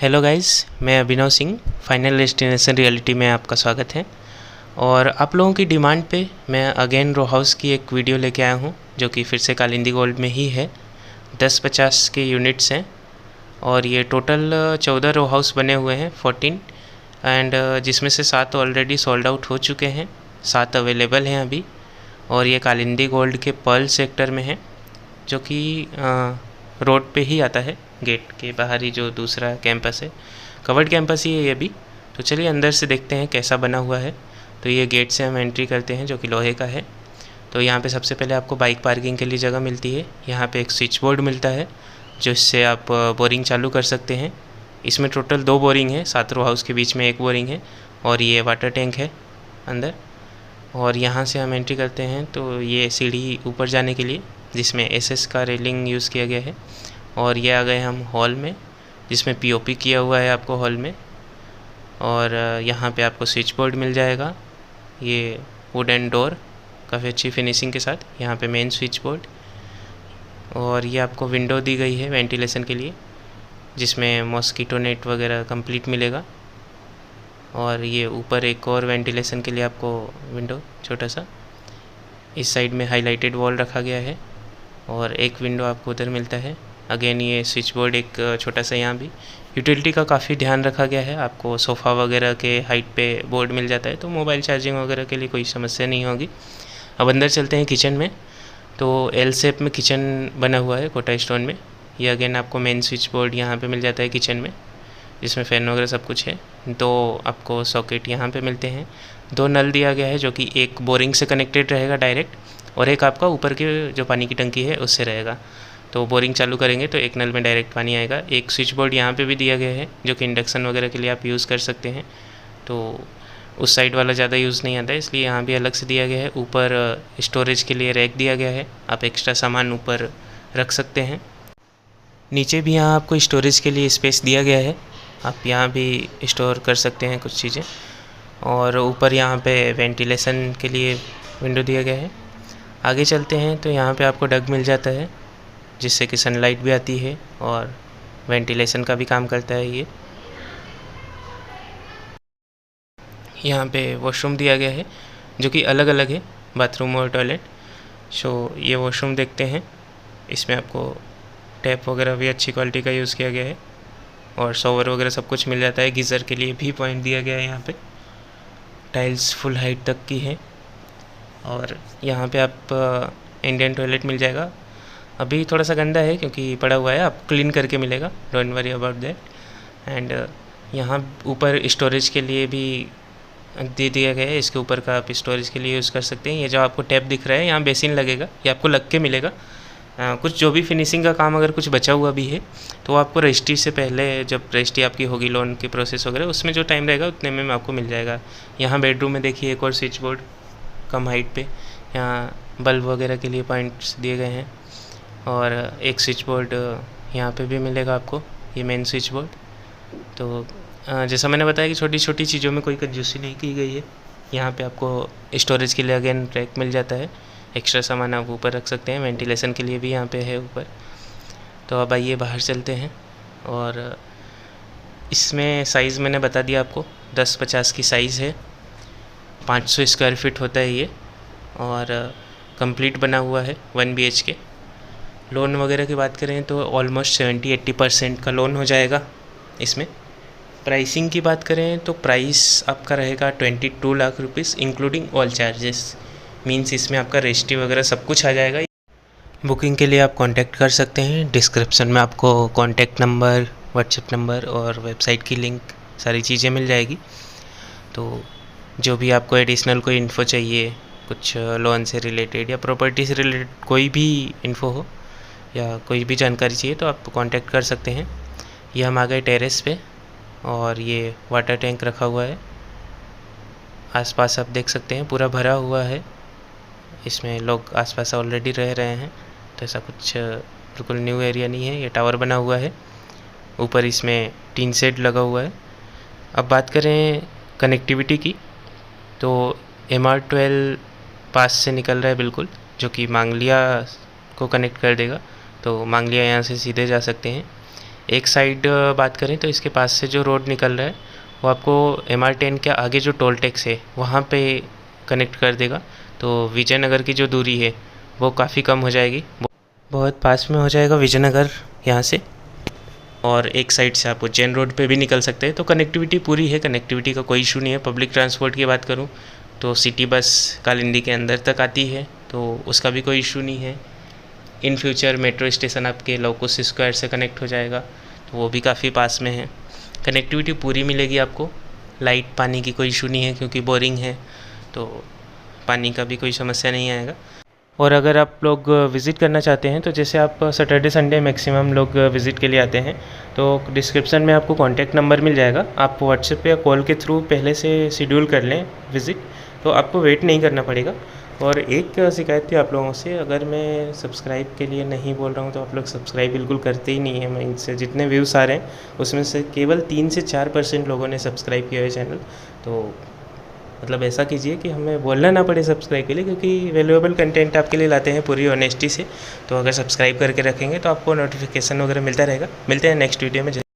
Hello guys, मैं अभिनव Singh. Final destination reality में आपका स्वागत है। और आप लोगों की डिमांड पे मैं अगेन रो हाउस की एक वीडियो लेके आया हूँ, जो कि फिर से कालिंदी गोल्ड में ही है। 10-50 के यूनिट्स हैं और ये टोटल 14 रो हाउस बने हुए हैं, 14, एंड जिसमें से 7 ऑलरेडी सोल्ड आउट हो चुके हैं, 7 अवेलेबल हैं अभी। और ये कालिंदी गोल्ड के पर्ल सेक्टर में है, जो कि रोड पे ही आता है, गेट के बाहर ही जो दूसरा कैंपस है, कवर्ड कैंपस ही है ये भी। तो चलिए अंदर से देखते हैं कैसा बना हुआ है। तो ये गेट से हम एंट्री करते हैं, जो कि लोहे का है। तो यहाँ पे सबसे पहले आपको बाइक पार्किंग के लिए जगह मिलती है। यहाँ पे एक स्विच बोर्ड मिलता है, जिससे आप बोरिंग चालू कर सकते हैं। इसमें टोटल 2 बोरिंग है, 7 रो हाउस के बीच में 1 बोरिंग है, और ये वाटर टैंक है अंदर। और यहाँ से हम एंट्री करते हैं तो ये सीढ़ी ऊपर जाने के लिए, जिसमें एसएस का रेलिंग यूज़ किया गया है। और ये आ गए हम हॉल में, जिसमें पीओपी किया हुआ है आपको हॉल में। और यहाँ पे आपको स्विच बोर्ड मिल जाएगा, ये वुडन डोर काफ़ी अच्छी फिनिशिंग के साथ। यहाँ पे मेन स्विच बोर्ड, और ये आपको विंडो दी गई है वेंटिलेशन के लिए, जिसमें मॉस्किटो नेट वगैरह कंप्लीट मिलेगा। और ये ऊपर एक और वेंटिलेशन के लिए आपको विंडो छोटा सा, इस साइड में हाईलाइटेड वॉल रखा गया है, और एक विंडो आपको उधर मिलता है। अगेन ये स्विच बोर्ड एक छोटा सा, यहाँ भी यूटिलिटी का काफ़ी ध्यान रखा गया है। आपको सोफ़ा वगैरह के हाइट पे बोर्ड मिल जाता है, तो मोबाइल चार्जिंग वगैरह के लिए कोई समस्या नहीं होगी। अब अंदर चलते हैं किचन में। तो एल शेप में किचन बना हुआ है कोटा स्टोन में। ये अगेन आपको मेन स्विच बोर्ड यहाँ पे मिल जाता है किचन में, जिसमें फ़ैन वगैरह सब कुछ है। 2 आपको सॉकेट यहाँ पे मिलते हैं। 2 नल दिया गया है, जो कि एक बोरिंग से कनेक्टेड रहेगा डायरेक्ट, और एक आपका ऊपर के जो पानी की टंकी है उससे रहेगा। तो बोरिंग चालू करेंगे तो एक नल में डायरेक्ट पानी आएगा। एक स्विच बोर्ड यहाँ पे भी दिया गया है, जो कि इंडक्शन वगैरह के लिए आप यूज़ कर सकते हैं। तो उस साइड वाला ज़्यादा यूज़ नहीं आता है, इसलिए यहाँ भी अलग से दिया गया है। ऊपर स्टोरेज के लिए रैक दिया गया है, आप एक्स्ट्रा सामान ऊपर रख सकते हैं। नीचे भी यहाँ आपको स्टोरेज के लिए स्पेस दिया गया है, आप यहाँ भी स्टोर कर सकते हैं कुछ चीज़ें। और ऊपर यहाँ पे वेंटिलेशन के लिए विंडो दिया गया है। आगे चलते हैं तो यहाँ पे आपको डग मिल जाता है, जिससे कि सनलाइट भी आती है और वेंटिलेशन का भी काम करता है ये। यहाँ पे वॉशरूम दिया गया है, जो कि अलग अलग है, बाथरूम और टॉयलेट। सो ये वॉशरूम देखते हैं। इसमें आपको टैप वगैरह भी अच्छी क्वालिटी का यूज़ किया गया है, और शॉवर वगैरह सब कुछ मिल जाता है। गीज़र के लिए भी पॉइंट दिया गया है यहाँ पे। टाइल्स फुल हाइट तक की है। और यहाँ पे आप इंडियन टॉयलेट मिल जाएगा। अभी थोड़ा सा गंदा है क्योंकि पड़ा हुआ है, आप क्लीन करके मिलेगा, don't worry about that. And यहाँ ऊपर स्टोरेज के लिए भी दे दिया गया है। इसके ऊपर का आप स्टोरेज के लिए यूज़ कर सकते हैं। ये जो आपको टैप दिख रहा है, यहाँ बेसिन लगेगा, ये आपको लग के मिलेगा। कुछ जो भी फिनिशिंग का काम अगर कुछ बचा हुआ भी है, तो आपको रजिस्ट्री से पहले, जब रजिस्ट्री आपकी होगी लोन की प्रोसेस वगैरह, उसमें जो टाइम रहेगा उतने में आपको मिल जाएगा। यहाँ बेडरूम में देखिए एक और स्विच बोर्ड कम हाइट पे, यहाँ बल्ब वगैरह के लिए पॉइंट्स दिए गए हैं। और एक स्विच बोर्ड यहाँ पे भी मिलेगा आपको, ये मेन स्विच बोर्ड। तो जैसा मैंने बताया कि छोटी छोटी चीज़ों में कोई कंजूसी नहीं की गई है। यहाँ पे आपको स्टोरेज के लिए अगेन रैक मिल जाता है, एक्स्ट्रा सामान आप ऊपर रख सकते हैं। वेंटिलेशन के लिए भी यहाँ पे है ऊपर। तो अब आइए बाहर चलते हैं। और इसमें साइज़ मैंने बता दिया आपको, 10-50 की साइज़ है, 500 स्क्वायर फीट होता है ये, और कंप्लीट बना हुआ है 1 BHK। लोन वगैरह की बात करें तो ऑलमोस्ट 70-80% का लोन हो जाएगा इसमें। प्राइसिंग की बात करें तो प्राइस आपका रहेगा 22 lakh rupees, including all charges. Means इसमें आपका रजिस्ट्री वगैरह सब कुछ आ जाएगा। बुकिंग के लिए आप कांटेक्ट कर सकते हैं। डिस्क्रिप्शन में आपको कांटेक्ट नंबर, व्हाट्सएप नंबर और वेबसाइट की लिंक, सारी चीज़ें मिल जाएगी। तो जो भी आपको एडिशनल कोई इन्फो चाहिए, कुछ लोन से रिलेटेड या प्रॉपर्टी से रिलेटेड कोई भी इन्फो हो या कोई भी जानकारी चाहिए, तो आप कांटेक्ट कर सकते हैं। ये हम आ गए टेरेस पे, और ये वाटर टैंक रखा हुआ है। आसपास आप देख सकते हैं पूरा भरा हुआ है, इसमें लोग आसपास ऑलरेडी रह रहे हैं। तो ऐसा कुछ बिल्कुल न्यू एरिया नहीं है। ये टावर बना हुआ है, ऊपर इसमें टीन शेड लगा हुआ है। अब बात करें कनेक्टिविटी की, तो MR12 पास से निकल रहा है बिल्कुल, जो कि मांगलिया को कनेक्ट कर देगा। तो मांगलिया यहाँ से सीधे जा सकते हैं। एक साइड बात करें तो इसके पास से जो रोड निकल रहा है वो आपको MR10 के आगे जो टोल टैक्स है वहाँ पे कनेक्ट कर देगा। तो विजयनगर की जो दूरी है वो काफ़ी कम हो जाएगी, बहुत पास में हो जाएगा विजयनगर यहाँ से। और एक साइड से आप उज्जैन रोड पे भी निकल सकते हैं। तो कनेक्टिविटी पूरी है, कनेक्टिविटी का कोई इशू नहीं है। पब्लिक ट्रांसपोर्ट की बात करूँ तो सिटी बस कालिंदी के अंदर तक आती है, तो उसका भी कोई इशू नहीं है। इन फ्यूचर मेट्रो स्टेशन आपके लवकुश स्क्वायर से कनेक्ट हो जाएगा, तो वो भी काफ़ी पास में है। कनेक्टिविटी पूरी मिलेगी आपको। लाइट पानी की कोई इशू नहीं है क्योंकि बोरिंग है, तो पानी का भी कोई समस्या नहीं आएगा। और अगर आप लोग विज़िट करना चाहते हैं तो जैसे आप सैटरडे संडे मैक्सिमम लोग विज़िट के लिए आते हैं, तो डिस्क्रिप्शन में आपको कॉन्टैक्ट नंबर मिल जाएगा। आप व्हाट्सएप पे या कॉल के थ्रू पहले से शेड्यूल कर लें विज़िट, तो आपको वेट नहीं करना पड़ेगा। और एक शिकायत थी आप लोगों से, अगर मैं सब्सक्राइब के लिए नहीं बोल रहा हूँ तो आप लोग सब्सक्राइब बिल्कुल करते ही नहीं है। मैं इनसे जितने व्यूज़ आ रहे हैं उसमें से केवल 3 से 4% लोगों ने सब्सक्राइब किया है चैनल। तो मतलब ऐसा कीजिए कि हमें बोलना ना पड़े सब्सक्राइब के लिए, क्योंकि वैल्यूएबल कंटेंट आपके लिए लाते हैं पूरी ऑनेस्टी से। तो अगर सब्सक्राइब करके रखेंगे तो आपको नोटिफिकेशन वगैरह मिलता रहेगा। मिलते हैं नेक्स्ट वीडियो में।